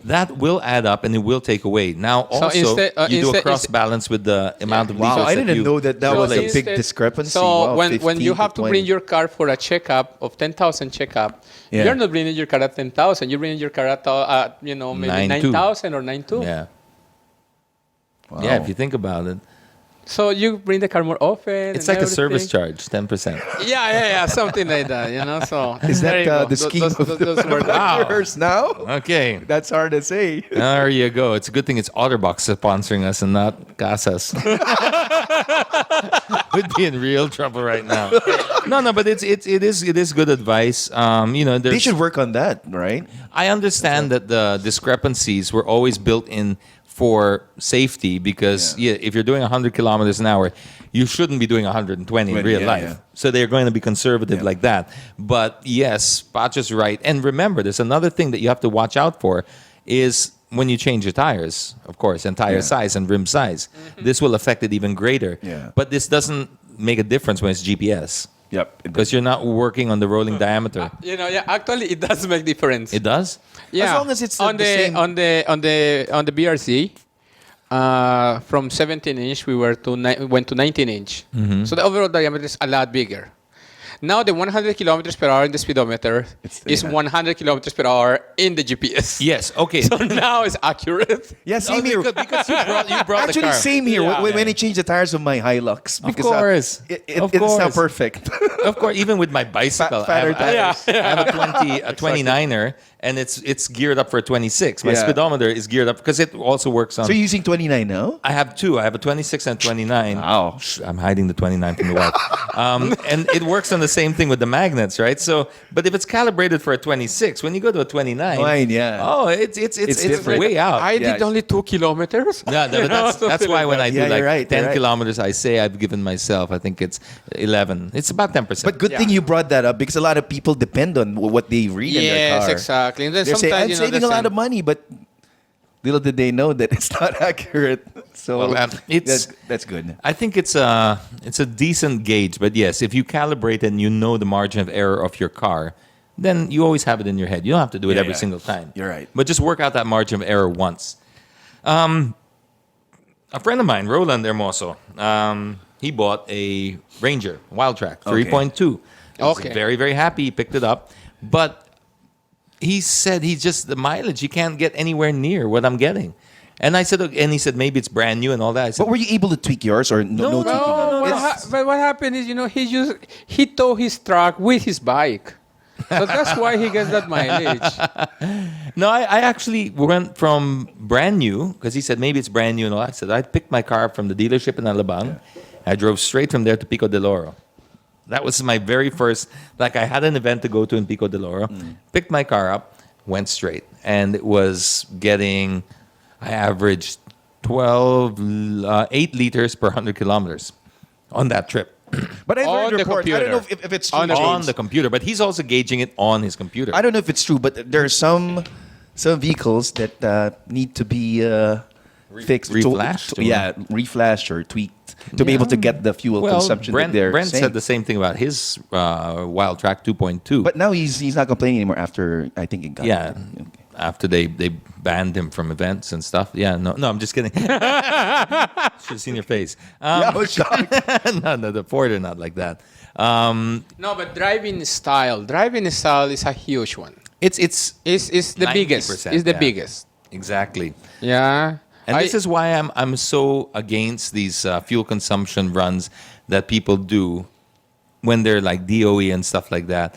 that will add up and it will take away. Now So also instead- you do a instead- cross balance with the amount of Wow, liters I that didn't you know that So was a replace. big instead- discrepancy. So Wow, when 15 you have to 20. bring your car for a checkup of 10,000 checkup, Yeah. you're not bringing your car at 10,000. You're bringing your car at maybe 9,200. 9,000 or 9,200. Yeah. Wow. Yeah, if you think about it. So you bring the car more often. It's and like a service everything. charge, 10%. Yeah, something like that. You know, so Is there you that go. the scheme of the those were manufacturers now? Okay. That's hard to say. There you go. It's a good thing it's Otterbox sponsoring us and not Casas. We'd be in real trouble right now. No, but it is good advice. They there's, should work on that, right? I understand that the discrepancies were always built in for safety because if you're doing 100 kilometers an hour, you shouldn't be doing 120 in real life. Yeah. So they're going to be conservative Yeah. like that. But yes, Pacho's right. And remember, there's another thing that you have to watch out for is when you change your tires, of course, and tire size and rim size. This will affect it even greater. Yeah. But this doesn't make a difference when it's GPS Yep. because you're not working on the rolling diameter. Actually, it does make difference. It does? Yeah, As long as it's on the same- on the BRC, from 17-inch we went to 19-inch. Mm-hmm. So the overall diameter is a lot bigger. Now the 100 kilometers per hour in the speedometer is 100 kilometers per hour in the GPS. Yes. Okay. So now it's accurate. Yeah, same here. because you brought Actually, the car. same here. Yeah. When I changed the tires of my Hilux, because course. it's Of not course. perfect. Of course, even with my bicycle, fatter I tires. have a 29er, and it's geared up for a 26. My Yeah. speedometer is geared up because it also works on. So you're using 29 now? I have two. I have a 26 and 29. Wow. Shh, I'm hiding the 29 from the wife. And it works on the same thing with the magnets, right? So, but if it's calibrated for a 26, when you go to a 29, Fine, yeah. oh, it's different. way out. I Yeah. did only 2 kilometers. Yeah, but that's why when I do Yeah, like you're right, 10 you're right. kilometers, I say I've given myself, I think it's 11. It's about 10%. But good thing you brought that up because a lot of people depend on what they read in their Yes, car. exactly. And then They're saying, sometimes I'm saving a lot listen, of money, but little did they know that it's not accurate. So Well, it's- that's good. I think it's a decent gauge, but yes, if you calibrate and you know the margin of error of your car, then you always have it in your head. You don't have to do it Yeah, every yeah. single time. You're right. But just work out that margin of error once. A friend of mine, Roland Hermoso, he bought a Ranger Wild Track 3.2. He was Okay. very, very happy. He picked it up, but he said the mileage he can't get anywhere near what I'm getting. And I said, and he said, maybe it's brand new and all that. I said, But were you able to tweak yours or no tweaking? But what happened is, he towed his truck with his bike. So that's why he gets that mileage. no, I actually went from brand new, because he said, maybe it's brand new and all that. I said, I picked my car up from the dealership in Alabang. I drove straight from there to Pico de Oro. That was my very first, like I had an event to go to in Pico de Oro, picked my car up, went straight. And it was getting, I averaged 8 liters per 100 kilometers on that trip. But I've On heard the reports. I don't know computer. if it's true. On the On the computer, but he's also gauging it on his computer. I don't know if it's true, but there are some vehicles that need to be fixed, Reflashed? reflashed or tweaked to be able to get the fuel consumption Brent, that they're Brent saying. said the same thing about his Wild Track 2.2. But now he's not complaining anymore after I think it got After they banned him from events and stuff. Yeah, no, I'm just kidding. Should have seen your face. I was shocked. no, the Ford are not like that. No, but driving style is a huge one. It's It's the biggest. 90%, It's the yeah. biggest. Exactly. Yeah. And this is why I'm so against these fuel consumption runs that people do when they're like DOE and stuff like that.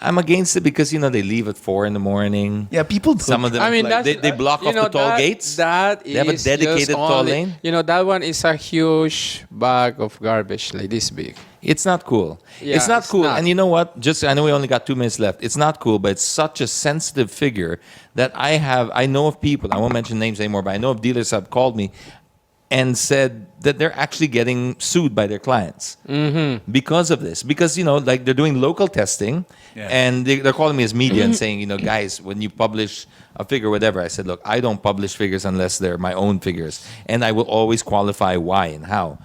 I'm against it because they leave at 4 a.m. Yeah, people. Some of them, I mean, they block off the toll gates. That They have a is dedicated just toll only- lane. That one is a huge bag of garbage, like this big. It's not cool. Yeah, it's not it's cool. not. And you know what? I know we only got 2 minutes left. It's not cool, but it's such a sensitive figure that I know of people, I won't mention names anymore, but I know of dealers that have called me and said that they're actually getting sued by their clients because of this. Because, like they're doing local testing and they're calling me as media and saying, guys, when you publish a figure, whatever, I said, look, I don't publish figures unless they're my own figures. And I will always qualify why and how.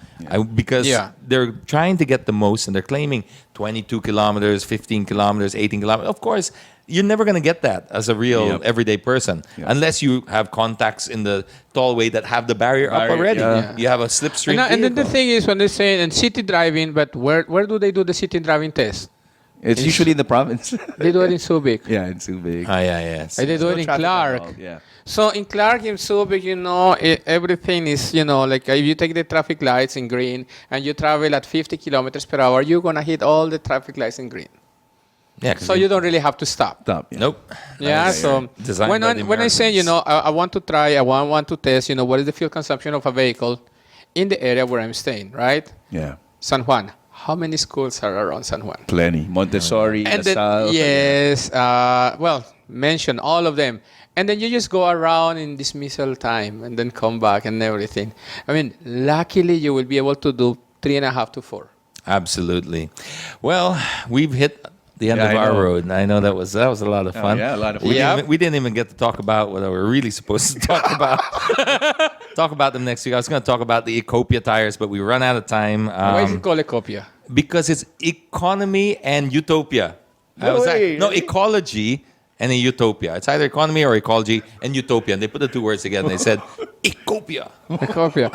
Because they're trying to get the most and they're claiming 22 kilometers, 15 kilometers, 18 kilometers. Of course, you're never going to get that as a real everyday person unless you have contacts in the tollway that have the barrier up already. You have a slipstream And then the vehicle. thing is, when they say in city driving, but where do they do the city driving test? It's usually in the province. They do it in Subic. Yeah, in Subic. Yes. They do it in traffic Clark. involved, yeah. So in Clark, in Subic, everything is, like if you take the traffic lights in green and you travel at 50 kilometers per hour, you're going to hit all the traffic lights in green. Yeah, 'cause So you don't really have to stop. Stop. Yeah. Nope. Yeah, so Designed when by the I say, Americans. I want to try, I want to test, what is the fuel consumption of a vehicle in the area where I'm staying, right? Yeah. San Juan. How many schools are around San Juan? Plenty. Montessori, And then, LaSalle. yes, mention all of them. And then you just go around in dismissal time and then come back and everything. I mean, luckily you will be able to do 3.5 to 4. Absolutely. Well, we've hit the end Yeah, of I our know. road, and I know that was a lot of fun. yeah, a lot of We fun. didn't, Yep. even- we didn't even get to talk about what we were really supposed to talk about. Talk about them next week. I was going to talk about the Ecopia tires, but we run out of time Why is it called Ecopia? because it's economy and utopia. way. Ecology and a utopia. It's either economy or ecology and utopia. And they put the two words together and they said Ecopia. Ecopia.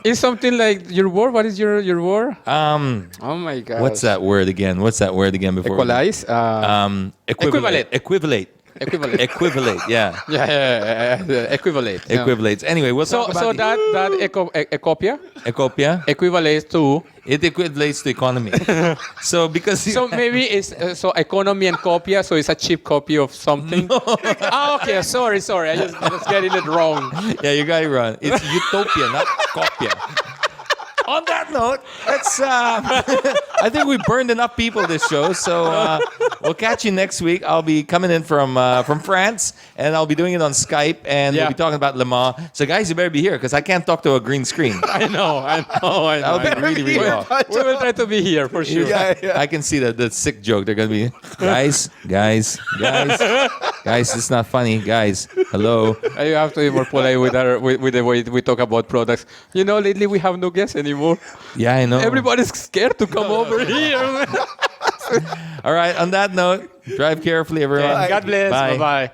It's something like your word. What is your word? Oh my God. What's that word again? Before Equalize? Equivalent. Equivalent. Equivalent. Equivalent. Yeah. Yeah. Equivalent. Yeah. Equivalents. Anyway, we'll talk So about that Ecopia Ecopia. equivalates to. It equivalates to economy. So because So maybe it's so economy and copia. So it's a cheap copy of something. Okay. Sorry. I was getting it wrong. yeah, you got it wrong. It's utopia, not copia. On that note, let's. I think we burned enough people this show, so we'll catch you next week. I'll be coming in from France, and I'll be doing it on Skype, and we'll be talking about Le Mans. So, guys, you better be here because I can't talk to a green screen. I know. That'll be really, really off. We will try to be here for sure. I can see the sick joke. They're gonna be, guys. This is not funny, guys. Hello. You have to be more polite with the way we talk about products. Lately we have no guests anymore. Yeah, I know. Everybody's scared to come over here. All right. On that note, drive carefully, everyone. God bless. Bye. Bye-bye.